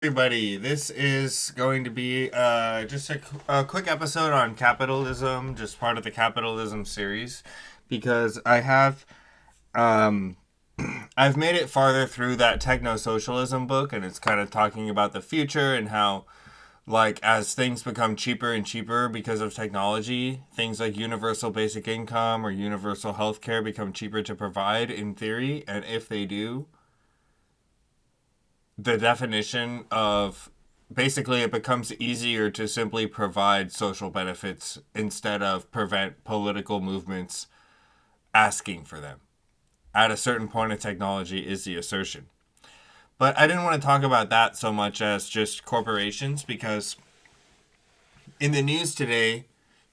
Everybody, this is going to be just a quick episode on capitalism, just part of the capitalism series, because um, I've made it farther through that techno socialism book, and it's kind of talking about the future and how, like, as things become cheaper and cheaper because of technology, things like universal basic income or universal health care become cheaper to provide in theory, and if they do, the definition of basically it becomes easier to simply provide social benefits instead of prevent political movements asking for them. At a certain point of technology is the assertion. But I didn't want to talk about that so much as just corporations because in the news today,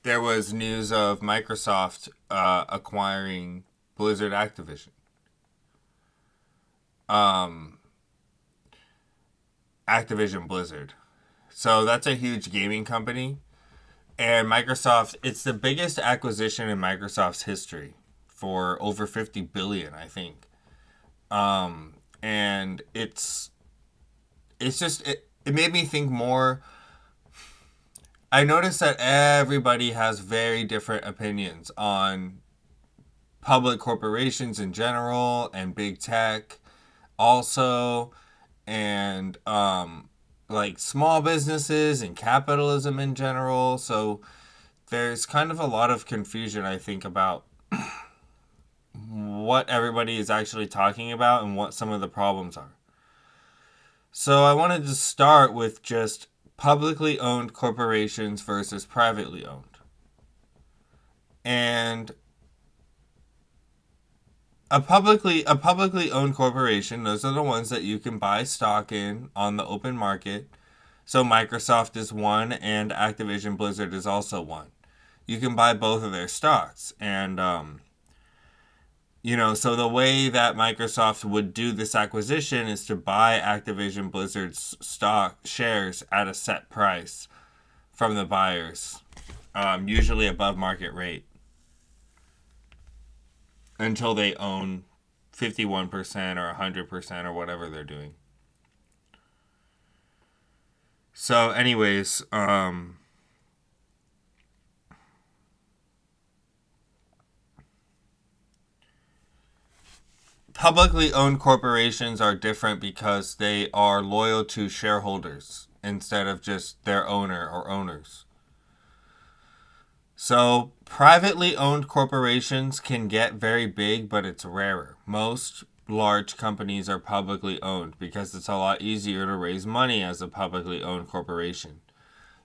there was news of Microsoft acquiring Blizzard Activision. Um, Activision Blizzard. So that's a huge gaming company. And Microsoft, it's the biggest acquisition in Microsoft's history for over 50 billion, I think. And it's just it made me think more. I noticed that everybody has very different opinions on public corporations in general and big tech also, and like small businesses and capitalism in general. So there's kind of a lot of confusion, I think, about what everybody is actually talking about and what some of the problems are. So I wanted to start with just publicly owned corporations versus privately owned. And a publicly owned corporation, those are the ones that you can buy stock in on the open market. So Microsoft is one and Activision Blizzard is also one. You can buy both of their stocks. And so the way that Microsoft would do this acquisition is to buy Activision Blizzard's stock shares at a set price from the buyers, usually above market rate, until they own 51% or 100% or whatever they're doing. So, anyways, publicly owned corporations are different because they are loyal to shareholders instead of just their owner or owners. So, privately owned corporations can get very big, but it's rarer. Most large companies are publicly owned because it's a lot easier to raise money as a publicly owned corporation.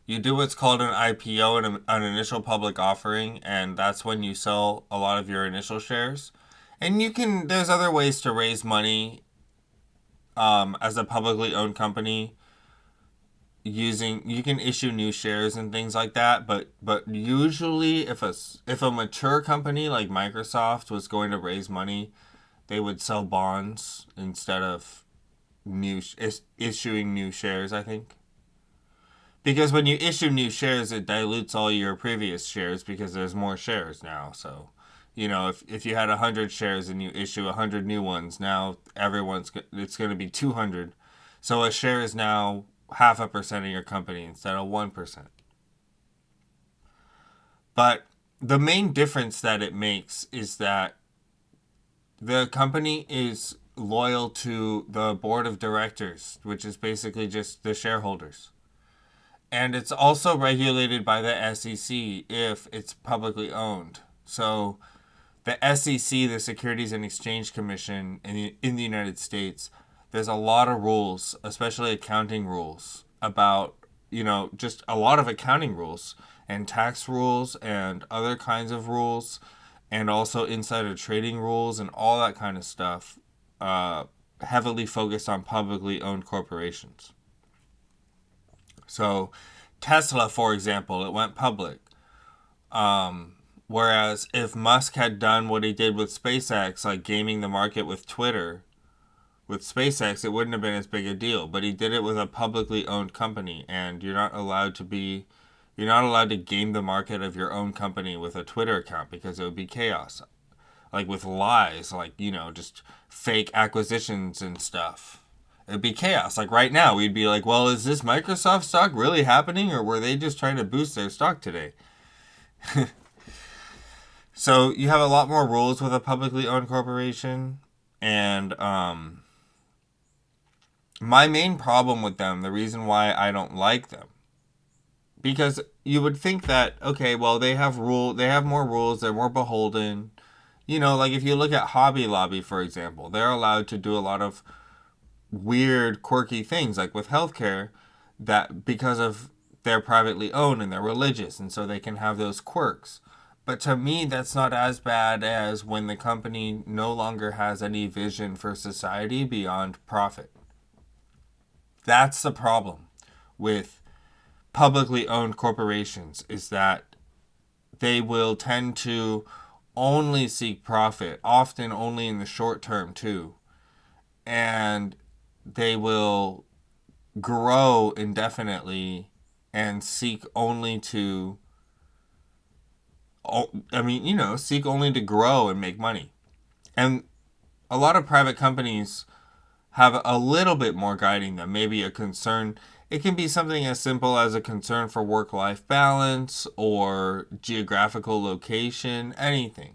You do what's called an IPO, an initial public offering, and that's when you sell a lot of your initial shares. And there's other ways to raise money as a publicly owned company you can issue new shares and things like that, but usually if a mature company like Microsoft was going to raise money, they would sell bonds instead of issuing new shares, I think. Because when you issue new shares, it dilutes all your previous shares because there's more shares now. So, if you had 100 shares and you issue 100 new ones, now it's going to be 200. So a share is now 0.5% of your company instead of 1%. But the main difference that it makes is that the company is loyal to the board of directors, which is basically just the shareholders. And it's also regulated by the SEC if it's publicly owned. So the SEC, the Securities and Exchange Commission in the United States, there's a lot of rules, especially accounting rules, about, just a lot of accounting rules and tax rules and other kinds of rules and also insider trading rules and all that kind of stuff, heavily focused on publicly owned corporations. So Tesla, for example, it went public. Whereas if Musk had done what he did with SpaceX, like gaming the market with Twitter, with SpaceX, it wouldn't have been as big a deal. But he did it with a publicly owned company, and you're not allowed to game the market of your own company with a Twitter account because it would be chaos. Like with lies, like, just fake acquisitions and stuff. It'd be chaos. Like right now, we'd be like, well, is this Microsoft stock really happening, or were they just trying to boost their stock today? So you have a lot more rules with a publicly owned corporation, and my main problem with them, the reason why I don't like them, because you would think that okay, well they have more rules, they're more beholden. Like if you look at Hobby Lobby, for example, they're allowed to do a lot of weird, quirky things, like with healthcare, that because of they're privately owned and they're religious, and so they can have those quirks. But to me, that's not as bad as when the company no longer has any vision for society beyond profit. That's the problem with publicly owned corporations, is that they will tend to only seek profit, often only in the short term too. And they will grow indefinitely and seek only to seek only to grow and make money. And a lot of private companies have a little bit more guiding them, maybe a concern. It can be something as simple as a concern for work-life balance or geographical location, anything.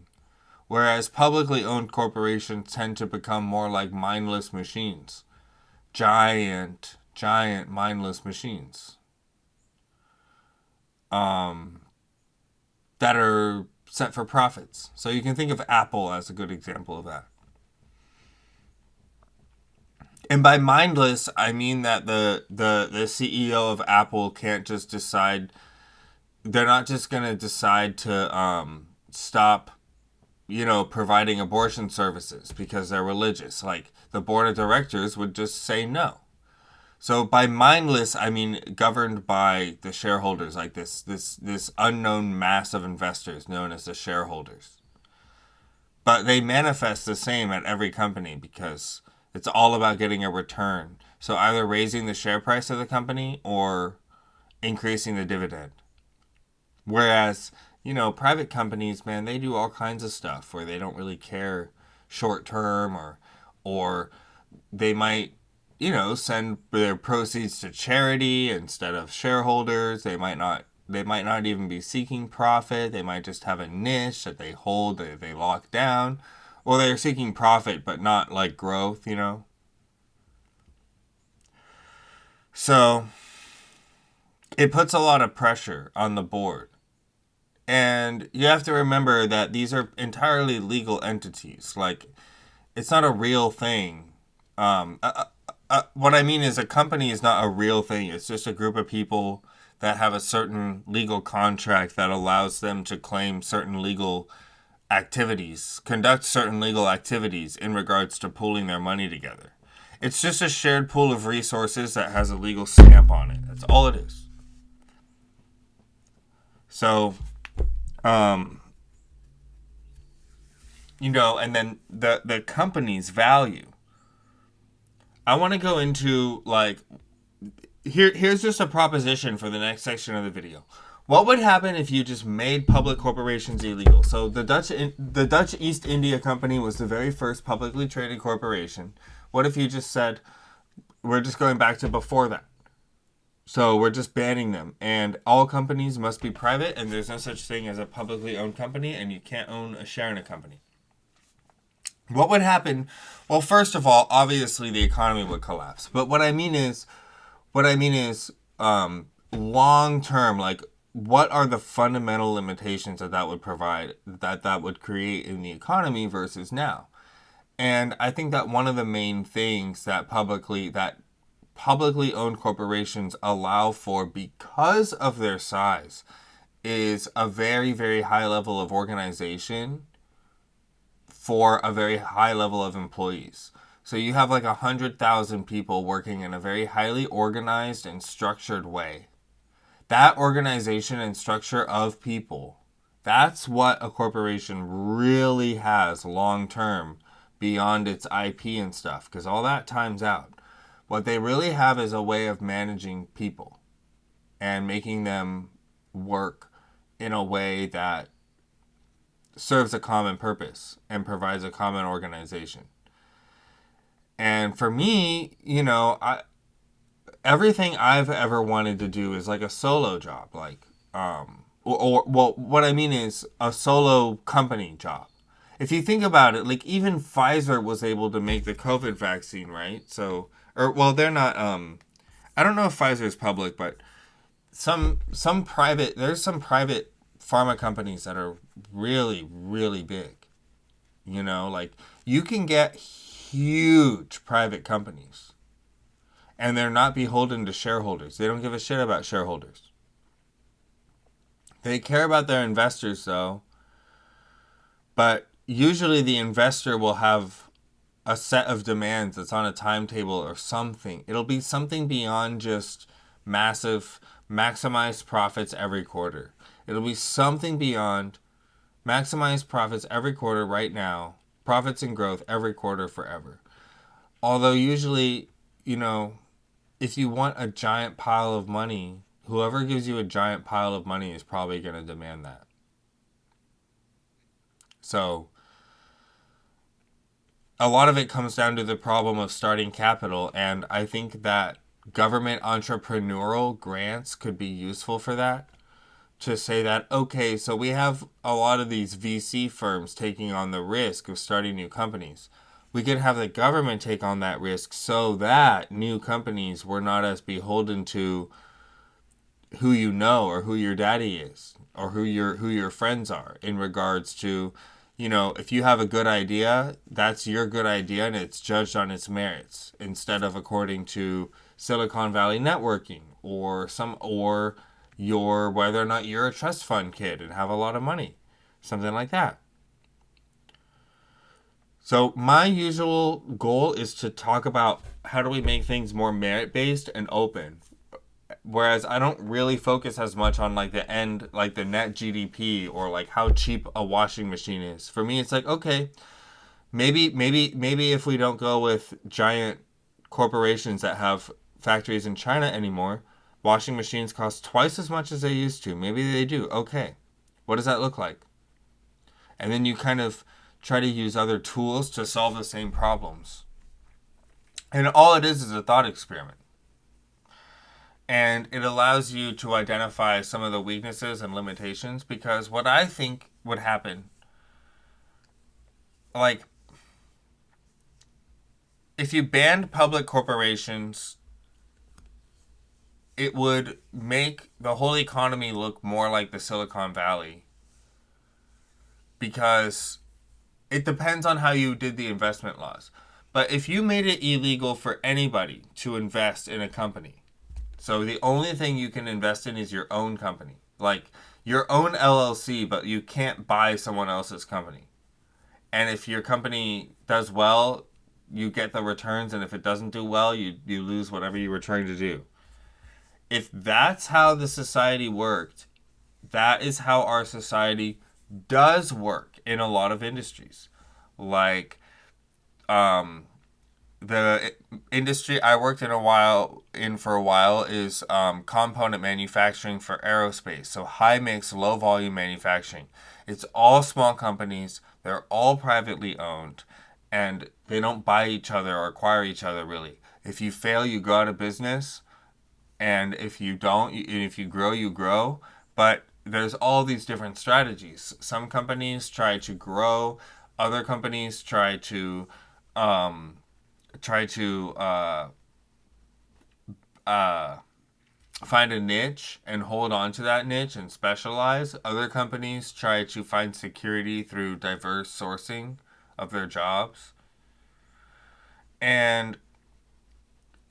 Whereas publicly owned corporations tend to become more like mindless machines. Giant mindless machines. That are set for profits. So you can think of Apple as a good example of that. And by mindless, I mean that the CEO of Apple can't just decide. They're not just going to decide to stop, providing abortion services because they're religious. Like the board of directors would just say no. So by mindless, I mean governed by the shareholders, like this unknown mass of investors known as the shareholders. But they manifest the same at every company because it's all about getting a return. So either raising the share price of the company or increasing the dividend. Whereas, private companies, man, they do all kinds of stuff where they don't really care short term, or they might, send their proceeds to charity instead of shareholders. They might not even be seeking profit. They might just have a niche that they hold, that they lock down. Or they're seeking profit but not like growth. So it puts a lot of pressure on the board. And you have to remember that these are entirely legal entities. Like, it's not a real thing. What I mean is, a company is not a real thing. It's just a group of people that have a certain legal contract that allows them to claim certain legal activities, conduct certain legal activities in regards to pooling their money together. It's just a shared pool of resources that has a legal stamp on it. That's all it is. So, um, and then the company's value. I want to go into like here's just a proposition for the next section of the video. What would happen if you just made public corporations illegal? So the Dutch East India Company was the very first publicly traded corporation. What if you just said we're just going back to before that? So we're just banning them, and all companies must be private, and there's no such thing as a publicly owned company, and you can't own a share in a company. What would happen? Well, first of all, obviously the economy would collapse. But what I mean is, long term, like what are the fundamental limitations that would provide, that would create in the economy versus now? And I think that one of the main things that publicly owned corporations allow for, because of their size, is a very, very high level of organization for a very high level of employees. So you have like 100,000 people working in a very highly organized and structured way. That organization and structure of people, that's what a corporation really has long term beyond its IP and stuff, because all that times out. What they really have is a way of managing people and making them work in a way that serves a common purpose and provides a common organization. And for me, everything I've ever wanted to do is like a solo job, like well, what I mean is a solo company job. If you think about it, like even Pfizer was able to make the COVID vaccine, right? So, or well, they're not. I don't know if Pfizer is public, but there's some private pharma companies that are really really big. Like you can get huge private companies and they're not beholden to shareholders. They don't give a shit about shareholders. They care about their investors though, but usually the investor will have a set of demands that's on a timetable or something. It'll be something beyond just massive maximize profits every quarter. It'll be something beyond maximize profits every quarter right now, profits and growth every quarter forever. Although usually, you know, if you want a giant pile of money, whoever gives you a giant pile of money is probably going to demand that. So, a lot of it comes down to the problem of starting capital, and I think that government entrepreneurial grants could be useful for that. To say that, okay, so we have a lot of these VC firms taking on the risk of starting new companies. We could have the government take on that risk so that new companies were not as beholden to who you know or who your daddy is or who your friends are in regards to, if you have a good idea, that's your good idea and it's judged on its merits instead of according to Silicon Valley networking or your whether or not you're a trust fund kid and have a lot of money, something like that. So my usual goal is to talk about how do we make things more merit based and open. Whereas I don't really focus as much on like the end, like the net GDP or like how cheap a washing machine is. For me, it's like, okay, maybe if we don't go with giant corporations that have factories in China anymore, washing machines cost twice as much as they used to. Maybe they do. Okay. What does that look like? And then you kind of try to use other tools to solve the same problems. And all it is a thought experiment. And it allows you to identify some of the weaknesses and limitations because what I think would happen, like, if you banned public corporations, it would make the whole economy look more like the Silicon Valley because it depends on how you did the investment laws. But if you made it illegal for anybody to invest in a company, so the only thing you can invest in is your own company, like your own LLC, but you can't buy someone else's company. And if your company does well, you get the returns, and if it doesn't do well, you lose whatever you were trying to do. If that's how the society worked, that is how our society does work in a lot of industries. Like um, the industry I worked for a while is component manufacturing for aerospace. So high mix, low volume manufacturing. It's all small companies. They're all privately owned, and they don't buy each other or acquire each other really. If you fail, you go out of business, and if you don't, if you grow, you grow. But there's all these different strategies. Some companies try to grow. Other companies um, try to uh, find a niche and hold on to that niche and specialize. Other companies try to find security through diverse sourcing of their jobs. And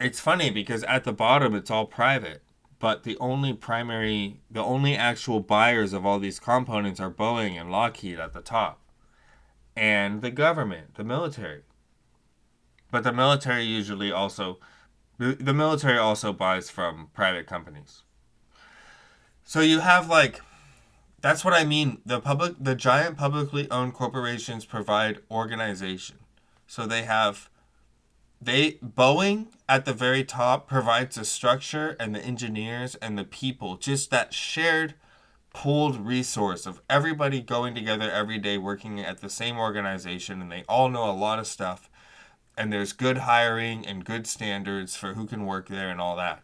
it's funny because at the bottom it's all private, but the only actual buyers of all these components are Boeing and Lockheed at the top, and the government, the military. But the military also buys from private companies. So you have like that's what I mean. The giant publicly owned corporations provide organization. So they Boeing at the very top provides the structure and the engineers and the people, just that shared pooled resource of everybody going together every day working at the same organization and they all know a lot of stuff and there's good hiring and good standards for who can work there and all that.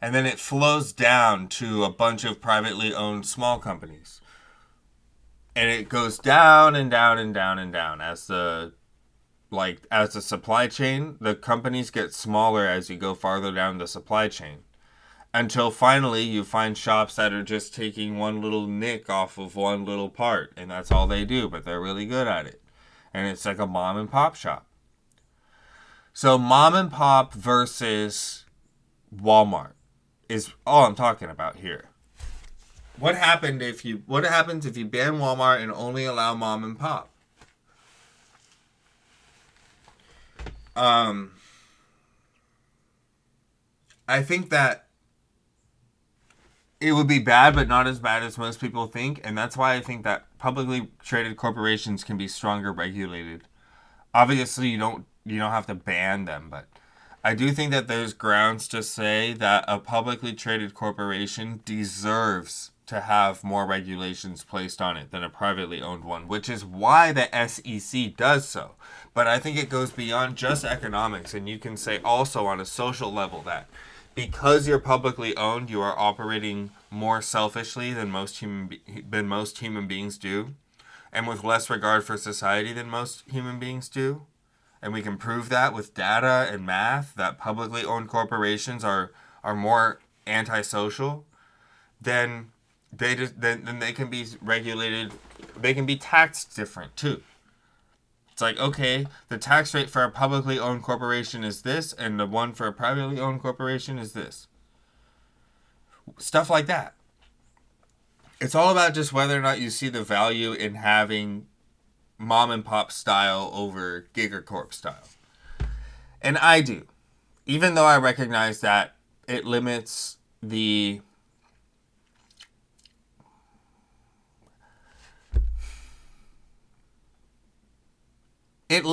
And then it flows down to a bunch of privately owned small companies. And it goes down and down and down and down as the supply chain, the companies get smaller as you go farther down the supply chain. Until finally you find shops that are just taking one little nick off of one little part, and that's all they do, but they're really good at it. And it's like a mom and pop shop. So mom and pop versus Walmart is all I'm talking about here. What happens if you ban Walmart and only allow mom and pop? I think that it would be bad, but not as bad as most people think, and that's why I think that publicly traded corporations can be stronger regulated. Obviously, you don't have to ban them, but I do think that there's grounds to say that a publicly traded corporation deserves to have more regulations placed on it than a privately owned one, which is why the SEC does so. But I think it goes beyond just economics, and you can say also on a social level that because you're publicly owned, you are operating more selfishly than most human beings do, and with less regard for society than most human beings do. And we can prove that with data and math that publicly owned corporations are more antisocial. Then they can be regulated. They can be taxed different too. It's like, okay, the tax rate for a publicly owned corporation is this, and the one for a privately owned corporation is this. Stuff like that. It's all about just whether or not you see the value in having mom and pop style over gigacorp style. And I do. Even though I recognize that it limits the it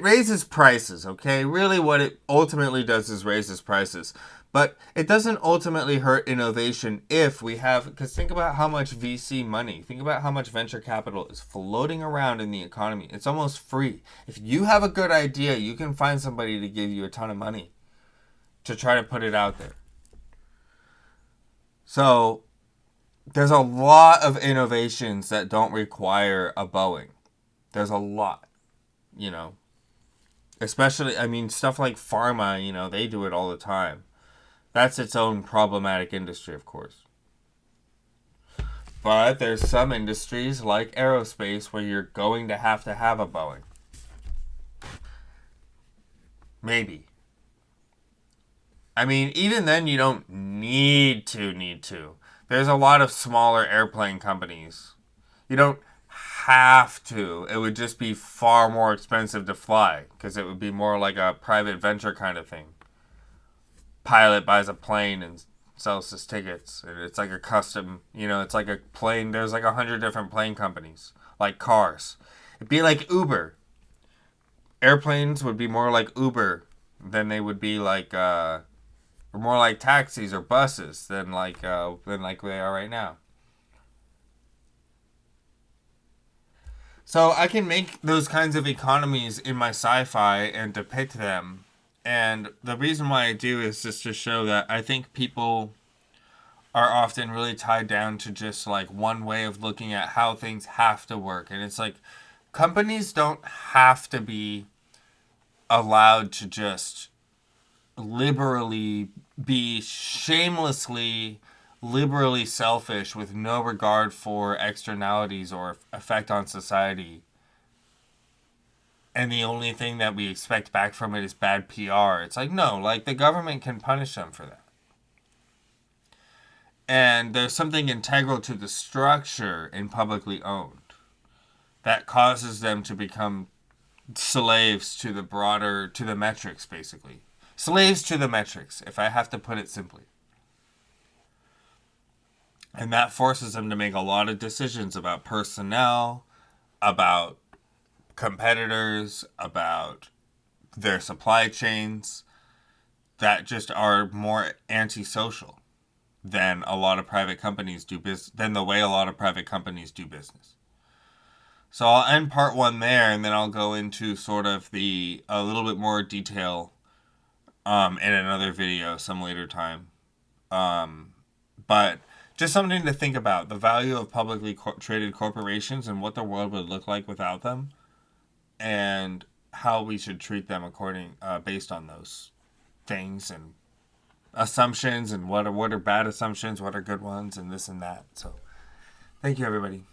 raises prices, okay? Really what it ultimately does is raises prices. But it doesn't ultimately hurt innovation if we have, because think about how much VC money, think about how much venture capital is floating around in the economy. It's almost free. If you have a good idea, you can find somebody to give you a ton of money to try to put it out there. So there's a lot of innovations that don't require a Boeing. There's a lot. Especially, stuff like pharma, they do it all the time. That's its own problematic industry, of course. But there's some industries like aerospace where you're going to have a Boeing. Maybe. Even then you don't need to. There's a lot of smaller airplane companies. You don't have to. It would just be far more expensive to fly because it would be more like a private venture kind of thing. Pilot buys a plane and sells his tickets, and it's like a custom, it's like a plane. There's like 100 different plane companies, like cars. It'd be like Uber. Airplanes would be more like Uber than they would be like, or more like taxis or buses than like they are right now. So I can make those kinds of economies in my sci-fi and depict them. And the reason why I do is just to show that I think people are often really tied down to just like one way of looking at how things have to work. And it's like companies don't have to be allowed to just liberally be shamelessly liberally selfish with no regard for externalities or effect on society. And the only thing that we expect back from it is bad PR. It's like, no, like the government can punish them for that. And there's something integral to the structure in publicly owned that causes them to become slaves to the metrics, basically. Slaves to the metrics, if I have to put it simply. And that forces them to make a lot of decisions about personnel, about competitors, about their supply chains that just are more antisocial than a lot of private companies do business, than the way a lot of private companies do business. So I'll end part one there, and then I'll go into sort of the a little bit more detail in another video some later time. But just something to think about: the value of publicly traded corporations and what the world would look like without them, and how we should treat them based on those things and assumptions, and what are bad assumptions, what are good ones, and this and that. So, thank you, everybody.